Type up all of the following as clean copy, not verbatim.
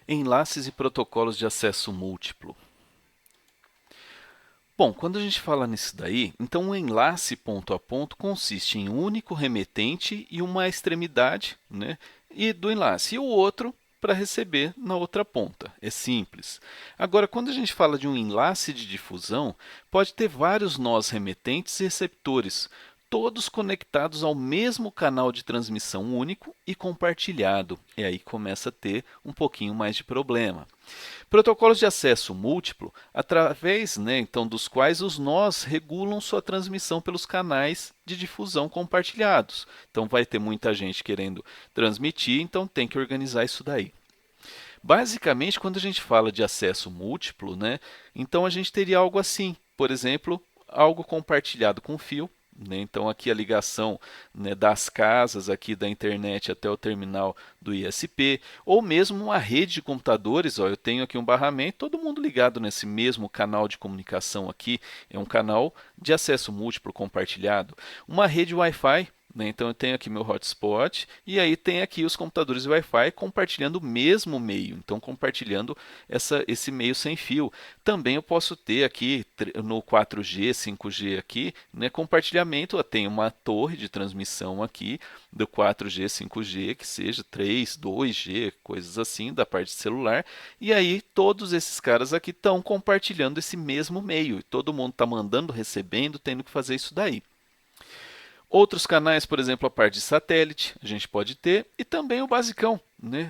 Enlaces e protocolos de acesso múltiplo. Bom, quando a gente fala nisso daí, então um enlace ponto a ponto consiste em um único remetente e uma extremidade, né, e do enlace, e o outro para receber na outra ponta. É simples. Agora, quando a gente fala de um enlace de difusão, pode ter vários nós remetentes e receptores, todos conectados ao mesmo canal de transmissão único e compartilhado. E aí começa a ter um pouquinho mais de problema. Protocolos de acesso múltiplo, através, então, dos quais os nós regulam sua transmissão pelos canais de difusão compartilhados. Então, vai ter muita gente querendo transmitir, então tem que organizar isso daí. Basicamente, quando a gente fala de acesso múltiplo, então a gente teria algo assim, por exemplo, algo compartilhado com fio, então aqui a ligação, das casas aqui da internet até o terminal do ISP, ou mesmo uma rede de computadores. Eu tenho aqui um barramento, todo mundo ligado nesse mesmo canal de comunicação aqui, é um canal de acesso múltiplo compartilhado. Uma rede Wi-Fi, então eu tenho aqui meu hotspot e aí tem aqui os computadores Wi-Fi compartilhando o mesmo meio, então compartilhando esse meio sem fio. Também eu posso ter aqui no 4G, 5G aqui, compartilhamento. Eu tenho uma torre de transmissão aqui do 4G, 5G, que seja 3, 2G, coisas assim, da parte celular. E aí todos esses caras aqui estão compartilhando esse mesmo meio. E todo mundo está mandando, recebendo, tendo que fazer isso daí. Outros canais, por exemplo, a parte de satélite, a gente pode ter, e também o basicão.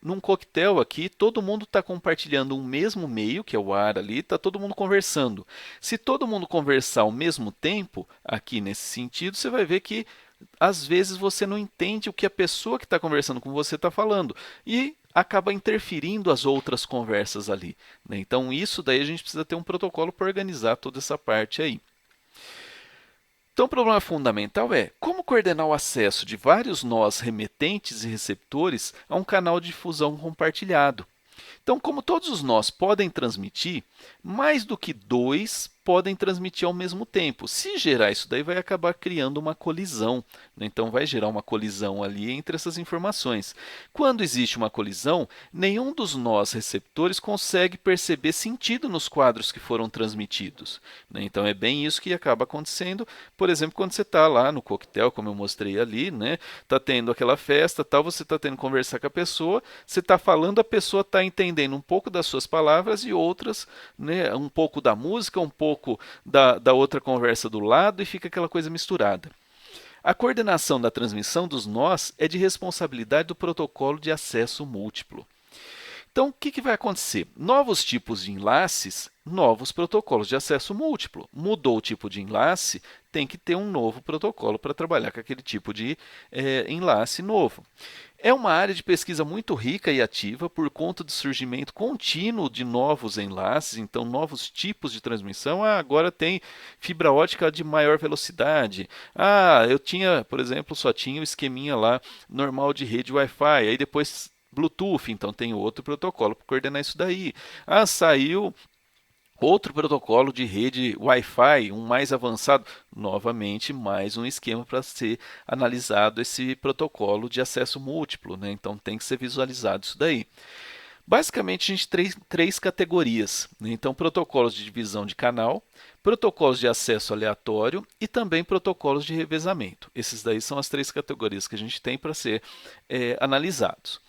Num coquetel aqui, todo mundo está compartilhando um mesmo meio, que é o ar ali, está todo mundo conversando. Se todo mundo conversar ao mesmo tempo, aqui nesse sentido, você vai ver que às vezes você não entende o que a pessoa que está conversando com você está falando e acaba interferindo as outras conversas ali. Então, isso daí a gente precisa ter um protocolo para organizar toda essa parte aí. Então, o problema fundamental é como coordenar o acesso de vários nós remetentes e receptores a um canal de difusão compartilhado. Então, como todos os nós podem transmitir, mais do que dois podem transmitir ao mesmo tempo. Se gerar isso daí, vai acabar criando uma colisão. Então, vai gerar uma colisão ali entre essas informações. Quando existe uma colisão, nenhum dos nós receptores consegue perceber sentido nos quadros que foram transmitidos. Então, é bem isso que acaba acontecendo. Por exemplo, quando você está lá no coquetel, como eu mostrei ali, está tendo aquela festa, tal, você está tendo que conversar com a pessoa, você está falando, a pessoa está entendendo um pouco das suas palavras e outras, um pouco da música, um pouco da outra conversa do lado, e fica aquela coisa misturada. A coordenação da transmissão dos nós é de responsabilidade do protocolo de acesso múltiplo. Então, o que vai acontecer? Novos tipos de enlaces, novos protocolos de acesso múltiplo. Mudou o tipo de enlace, tem que ter um novo protocolo para trabalhar com aquele tipo de enlace novo. É uma área de pesquisa muito rica e ativa por conta do surgimento contínuo de novos enlaces, então novos tipos de transmissão. Agora tem fibra ótica de maior velocidade. Eu tinha, por exemplo, só tinha o esqueminha lá normal de rede Wi-Fi, aí depois Bluetooth, então tem outro protocolo para coordenar isso daí. Saiu outro protocolo de rede Wi-Fi, um mais avançado, novamente mais um esquema para ser analisado esse protocolo de acesso múltiplo, então tem que ser visualizado isso daí. Basicamente, a gente tem três categorias, então protocolos de divisão de canal, protocolos de acesso aleatório e também protocolos de revezamento. Esses daí são as três categorias que a gente tem para ser analisados.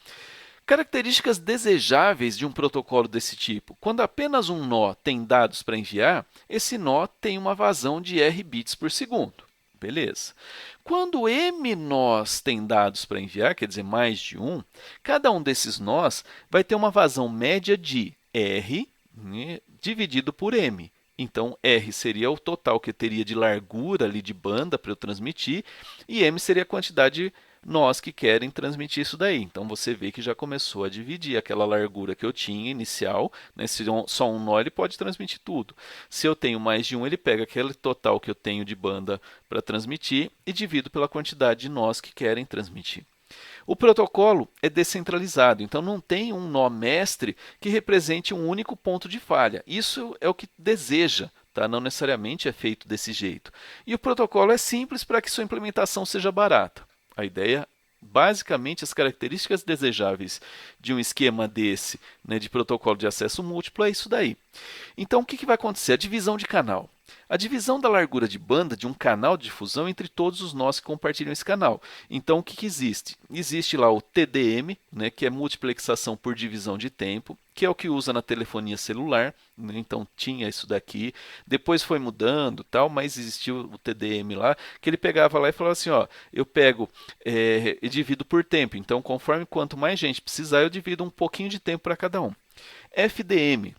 Características desejáveis de um protocolo desse tipo. Quando apenas um nó tem dados para enviar, esse nó tem uma vazão de R bits por segundo. Beleza. Quando M nós tem dados para enviar, quer dizer, mais de um, cada um desses nós vai ter uma vazão média de R, dividido por M. Então, R seria o total que eu teria de largura ali de banda para eu transmitir, e M seria a quantidade nós que querem transmitir isso daí. Então, você vê que já começou a dividir aquela largura que eu tinha inicial. Se só um nó, ele pode transmitir tudo. Se eu tenho mais de um, ele pega aquele total que eu tenho de banda para transmitir e divido pela quantidade de nós que querem transmitir. O protocolo é descentralizado, então não tem um nó mestre que represente um único ponto de falha. Isso é o que deseja. Não necessariamente é feito desse jeito. E o protocolo é simples para que sua implementação seja barata. A ideia Basicamente, as características desejáveis de um esquema desse, né, de protocolo de acesso múltiplo, é isso daí. Então, o que vai acontecer? A divisão de canal. A divisão da largura de banda de um canal de difusão entre todos os nós que compartilham esse canal. Então, o que existe? Existe lá o TDM, né, que é multiplexação por divisão de tempo, que é o que usa na telefonia celular. Né? Então, tinha isso daqui. Depois foi mudando, tal, mas existiu o TDM lá, que ele pegava lá e falava assim, ó, eu pego e divido por tempo. Então, conforme quanto mais gente precisar, eu divido um pouquinho de tempo para cada um. FDM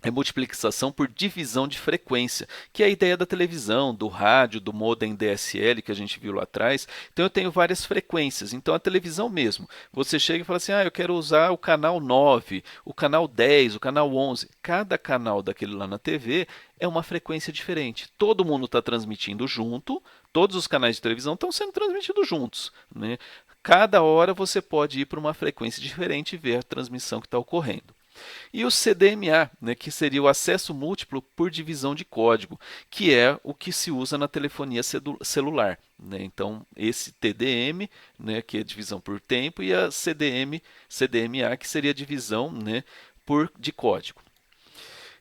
é multiplicação por divisão de frequência, que é a ideia da televisão, do rádio, do modem DSL que a gente viu lá atrás. Então eu tenho várias frequências. Então a televisão mesmo, você chega e fala assim: eu quero usar o canal 9, o canal 10, o canal 11. Cada canal daquele lá na TV é uma frequência diferente. Todo mundo está transmitindo junto, todos os canais de televisão estão sendo transmitidos juntos. Né? Cada hora você pode ir para uma frequência diferente e ver a transmissão que está ocorrendo. E o CDMA, né, que seria o acesso múltiplo por divisão de código, que é o que se usa na telefonia celular. Né? Então, esse TDM, né, que é divisão por tempo, e a CDMA, que seria a divisão, né, de código.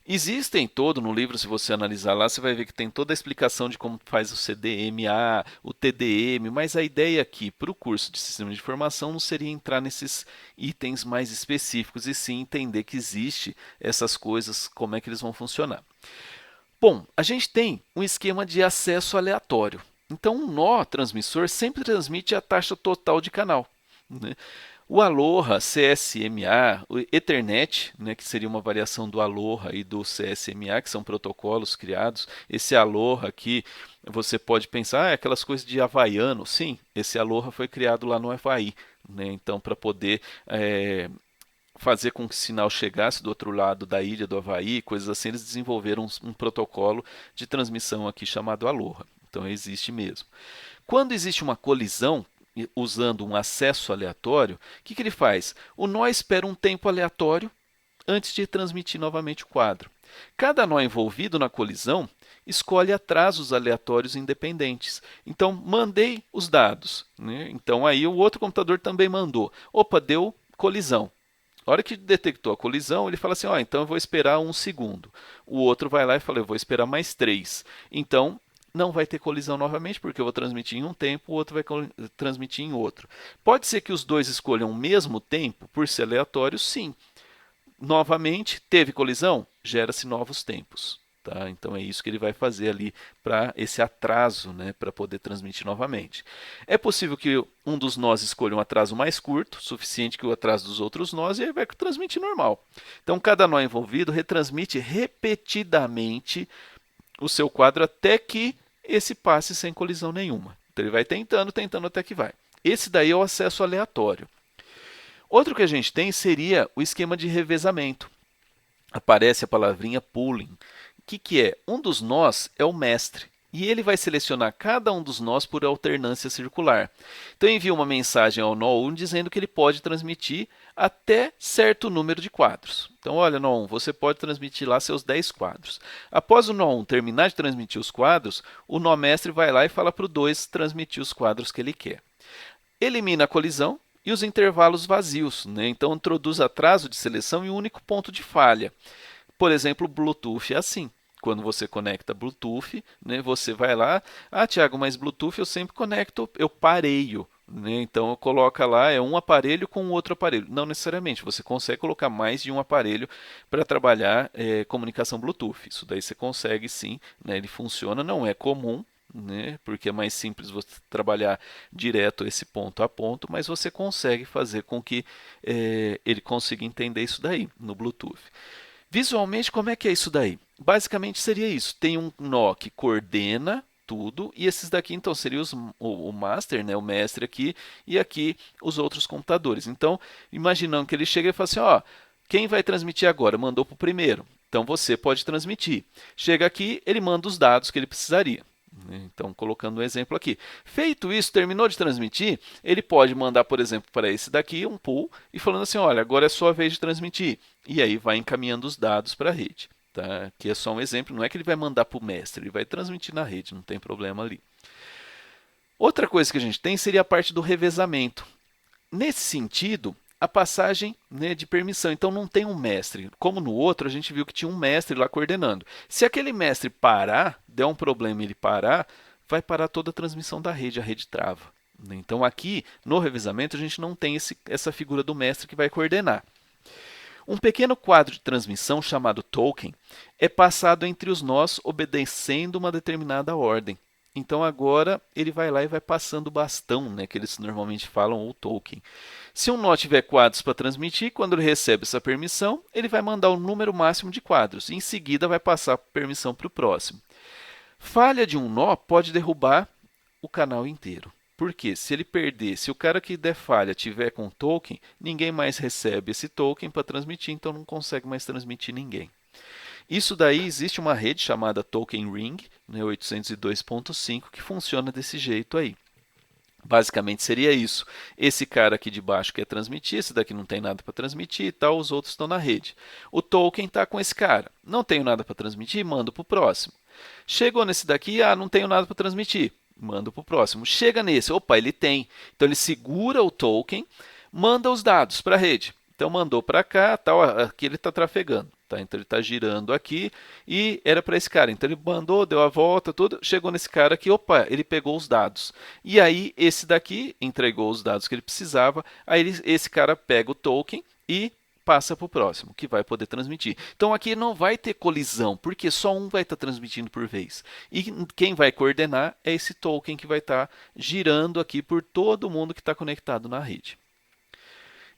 Existem todo no livro, se você analisar lá, você vai ver que tem toda a explicação de como faz o CDMA, o TDM, mas a ideia aqui para o curso de Sistema de Informação não seria entrar nesses itens mais específicos, e sim entender que existe essas coisas, como é que eles vão funcionar. Bom, a gente tem um esquema de acesso aleatório. Então, um nó transmissor sempre transmite a taxa total de canal. Né? O Aloha CSMA, o Ethernet, né, que seria uma variação do Aloha e do CSMA, que são protocolos criados. Esse Aloha aqui, você pode pensar, aquelas coisas de havaiano. Sim, esse Aloha foi criado lá no Havaí. Né? Então, para poder fazer com que o sinal chegasse do outro lado da ilha do Havaí, coisas assim, eles desenvolveram um protocolo de transmissão aqui chamado Aloha. Então, existe mesmo. Quando existe uma colisão, usando um acesso aleatório, o que ele faz? O nó espera um tempo aleatório antes de transmitir novamente o quadro. Cada nó envolvido na colisão escolhe atrasos aleatórios independentes. Então, mandei os dados. Né? Então, aí o outro computador também mandou. Opa, deu colisão. Na hora que detectou a colisão, ele fala assim, então eu vou esperar 1 segundo. O outro vai lá e fala, eu vou esperar mais 3. Então, não vai ter colisão novamente, porque eu vou transmitir em um tempo, o outro vai transmitir em outro. Pode ser que os dois escolham o mesmo tempo, por ser aleatório, sim. Novamente, teve colisão? Gera-se novos tempos. Tá? Então é isso que ele vai fazer ali para esse atraso, né, para poder transmitir novamente. É possível que um dos nós escolha um atraso mais curto, suficiente que o atraso dos outros nós, e aí vai transmitir normal. Então cada nó envolvido retransmite repetidamente o seu quadro até que esse passe sem colisão nenhuma. Então ele vai tentando, tentando até que vai. Esse daí é o acesso aleatório. Outro que a gente tem seria o esquema de revezamento. Aparece a palavrinha pooling. O que é? Um dos nós é o mestre. E ele vai selecionar cada um dos nós por alternância circular. Então envia uma mensagem ao nó 1 dizendo que ele pode transmitir até certo número de quadros. Então, olha, nó 1, você pode transmitir lá seus 10 quadros. Após o nó 1 terminar de transmitir os quadros, o nó mestre vai lá e fala para o 2 transmitir os quadros que ele quer. Elimina a colisão e os intervalos vazios. Né? Então, introduz atraso de seleção e um único ponto de falha. Por exemplo, o Bluetooth é assim. Quando você conecta Bluetooth, né, você vai lá, Tiago, mas Bluetooth eu sempre conecto, eu pareio. Né? Então, eu coloco lá, é um aparelho com outro aparelho. Não necessariamente, você consegue colocar mais de um aparelho para trabalhar comunicação Bluetooth. Isso daí você consegue sim, né? Ele funciona, não é comum, né? Porque é mais simples você trabalhar direto esse ponto a ponto, mas você consegue fazer com que ele consiga entender isso daí no Bluetooth. Visualmente, como é que é isso daí? Basicamente seria isso. Tem um nó que coordena tudo, e esses daqui então seriam o master, né, o mestre aqui, e aqui os outros computadores. Então, imaginando que ele chega e fala assim, quem vai transmitir agora? Mandou para o primeiro. Então, você pode transmitir. Chega aqui, ele manda os dados que ele precisaria. Então, colocando um exemplo aqui. Feito isso, terminou de transmitir, ele pode mandar, por exemplo, para esse daqui um pull e falando assim, olha, agora é sua vez de transmitir. E aí vai encaminhando os dados para a rede. Tá? Aqui é só um exemplo, não é que ele vai mandar para o mestre, ele vai transmitir na rede, não tem problema ali. Outra coisa que a gente tem seria a parte do revezamento. Nesse sentido, a passagem, né, de permissão. Então não tem um mestre. Como no outro, a gente viu que tinha um mestre lá coordenando. Se aquele mestre parar, der um problema e ele parar, vai parar toda a transmissão da rede, a rede trava. Então aqui, no revezamento, a gente não tem essa figura do mestre que vai coordenar. Um pequeno quadro de transmissão chamado token é passado entre os nós obedecendo uma determinada ordem. Então agora ele vai lá e vai passando o bastão, né, que eles normalmente falam, ou token. Se um nó tiver quadros para transmitir, quando ele recebe essa permissão, ele vai mandar o número máximo de quadros. E em seguida vai passar a permissão para o próximo. Falha de um nó pode derrubar o canal inteiro. Por quê? Se ele perder, se o cara que der falha tiver com token, ninguém mais recebe esse token para transmitir, então não consegue mais transmitir ninguém. Isso daí existe uma rede chamada Token Ring, né, 802.5, que funciona desse jeito aí. Basicamente seria isso. Esse cara aqui de baixo quer transmitir, esse daqui não tem nada para transmitir e tal, os outros estão na rede. O token está com esse cara. Não tenho nada para transmitir, mando para o próximo. Chegou nesse daqui, não tenho nada para transmitir, mando para o próximo. Chega nesse, opa, ele tem. Então ele segura o token, manda os dados para a rede. Então mandou para cá, tal, aqui ele está trafegando. Tá? Então ele está girando aqui e era para esse cara. Então ele mandou, deu a volta, tudo, chegou nesse cara aqui, opa, ele pegou os dados. E aí esse daqui entregou os dados que ele precisava, aí esse cara pega o token e passa para o próximo, que vai poder transmitir. Então aqui não vai ter colisão, porque só um vai estar transmitindo por vez. E quem vai coordenar é esse token que vai estar girando aqui por todo mundo que está conectado na rede.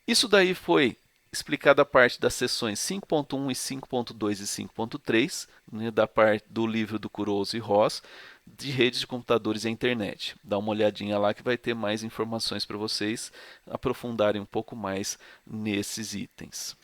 Isso daí foi explicado a parte das seções 5.1 e 5.2 e 5.3, né, da parte do livro do Kuroso e Ross, de redes de computadores e internet. Dá uma olhadinha lá que vai ter mais informações para vocês aprofundarem um pouco mais nesses itens.